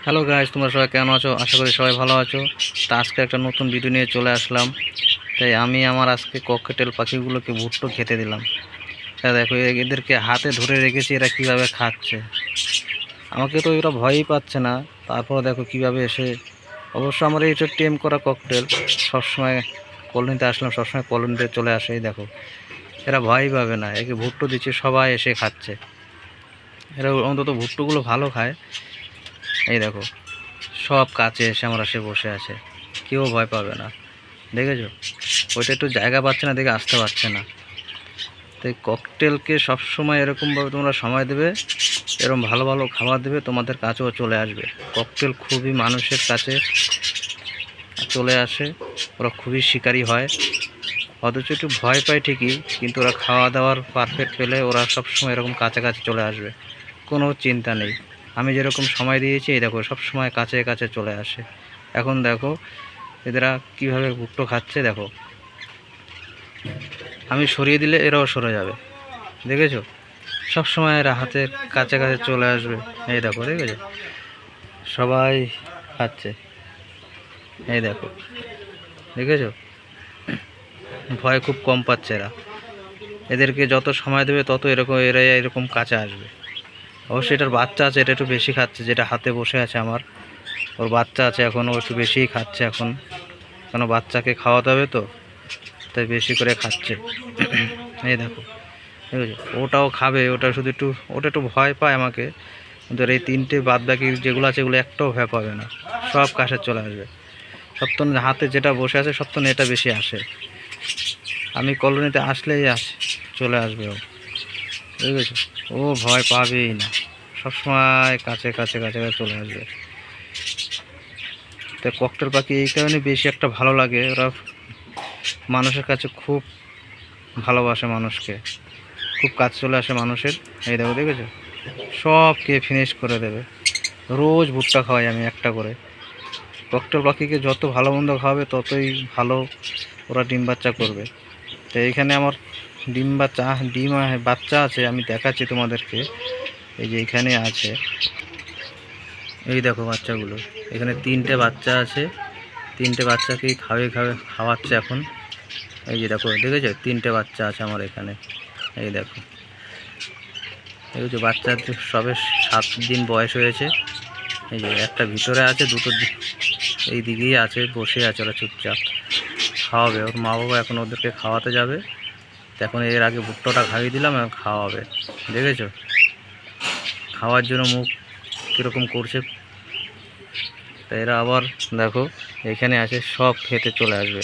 Hello guys, তোমরা সবাই কেমন আছো? আশা করি সবাই ভালো আছো। তা আজকে একটা নতুন ভিডিও নিয়ে চলে আসলাম। তাই আমি আমার আজকে ককটেল পাখিগুলোকে ভুট্টো খেতে দিলাম। তা দেখো, এদেরকে হাতে ধরে রেখেছি, এরা কিভাবে খাচ্ছে। আমাকে তো এরা ভয়ই পাচ্ছে না, তারপর দেখো কিভাবে এসে। অবশ্য আমার এইটা টেম করা ককটেল, সবসময় কলোনিতে আসলাম, সবসময় কলোনিতে চলে আসে। এই দেখো, এরা ভয়ই পাবে না, একে ভুট্টো দিচ্ছে, সবাই এসে খাচ্ছে। এরা অন্তত ভুট্টোগুলো ভালো খায়। এই দেখো, সব কাছে এসে আমার আসে বসে আছে, কেউ ভয় পাবে না। দেখেছো, ওইটা একটু জায়গা পাচ্ছে না, দেখে আসতে পারছে না। তাই ককটেলকে সবসময় এরকমভাবে তোমরা সময় দেবে, এরকম ভালো ভালো খাবার দেবে, তোমাদের কাছেও চলে আসবে। ককটেল খুবই মানুষের কাছে চলে আসে, ওরা খুবই শিকারী হয়। অথচ একটু ভয় পায় ঠিকই, কিন্তু ওরা খাওয়া দাওয়ার পারফেক্ট পেলে ওরা সবসময় এরকম কাছাকাছি চলে আসবে, কোনো চিন্তা নেই। আমি যেরকম সময় দিয়েছি, এই দেখো সবসময় কাছে কাছে চলে আসে। এখন দেখো এরা কীভাবে ভুট্টো খাচ্ছে, দেখো আমি সরিয়ে দিলে এরাও সরে যাবে। দেখেছো, সবসময় এরা হাতের কাছে কাছে চলে আসবে। এই দেখো, দেখেছো সবাই খাচ্ছে। এই দেখো, দেখেছো ভয় খুব কম পাচ্ছে এরা। এদেরকে যত সময় দেবে তত এরা এরকম কাছে আসবে। অবশ্যই এটার বাচ্চা আছে, এটা একটু বেশি খাচ্ছে, যেটা হাতে বসে আছে আমার, ওর বাচ্চা আছে এখন, ও একটু বেশিই খাচ্ছে এখন, কেন বাচ্চাকে খাওয়াতে হবে তো, তাই বেশি করে খাচ্ছে। এই দেখো, ঠিক আছে, ওটাও খাবে, ওটা শুধু একটু, ওটা একটু ভয় পায় আমাকে, কিন্তু এই তিনটে বাদ বাকি যেগুলো আছে এগুলো একটাও ভয় পাবে না, সব কাছে চলে আসবে। সব তো হাতে যেটা বসে আছে সব তো এটা বেশি আসে, আমি কলোনিতে আসলেই চলে আসবে ও। বুঝেছো, ও ভয় পাবেই না, সবসময় কাছে কাছে কাছে কাছে চলে আসবে। তো ককটেল পাখি এই কারণে বেশি একটা ভালো লাগে, ওরা মানুষের কাছে খুব ভালোবাসে, মানুষকে খুব কাছে চলে আসে মানুষের। এই দেখো, দেখেছো সব খেয়ে ফিনিশ করে দেবে। রোজ ভুট্টা খাওয়াই আমি একটা করে। ককটেল পাখিকে যত ভালো মন্দ খাওয়াবে ততই ভালো ওরা ডিম বাচ্চা করবে। তো এইখানে আমার ডিম বাচ্চা আছে, আমি দেখাচ্ছি তোমাদেরকে। এই যে এখানে আছে, এই দেখো বাচ্চাগুলো, এখানে তিনটে বাচ্চা আছে, তিনটে বাচ্চাকেই খাওয়াচ্ছে এখন। এই যে দেখো, দেখেছো তিনটে বাচ্চা আছে আমার এখানে। এই দেখো, দেখেছো বাচ্চা সবে 7 দিন বয়স হয়েছে। এই যে একটা ভিতরে আছে, দুটো এই দিকেই আছে, বসে আছে, ওরা চুপচাপ খাওয়াবে। ওর মা বাবা এখন ওদেরকে খাওয়াতে যাবে। এখন এর আগে ভুট্টোটা খাইয়ে দিলাম, এখন খাওয়াবে। দেখেছো খাওয়ার জন্য মুখ কীরকম করছে। তা এরা আবার দেখো এখানে আছে, সব খেতে চলে আসবে,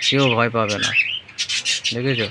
কেউ ভয় পাবে না। দেখেছো।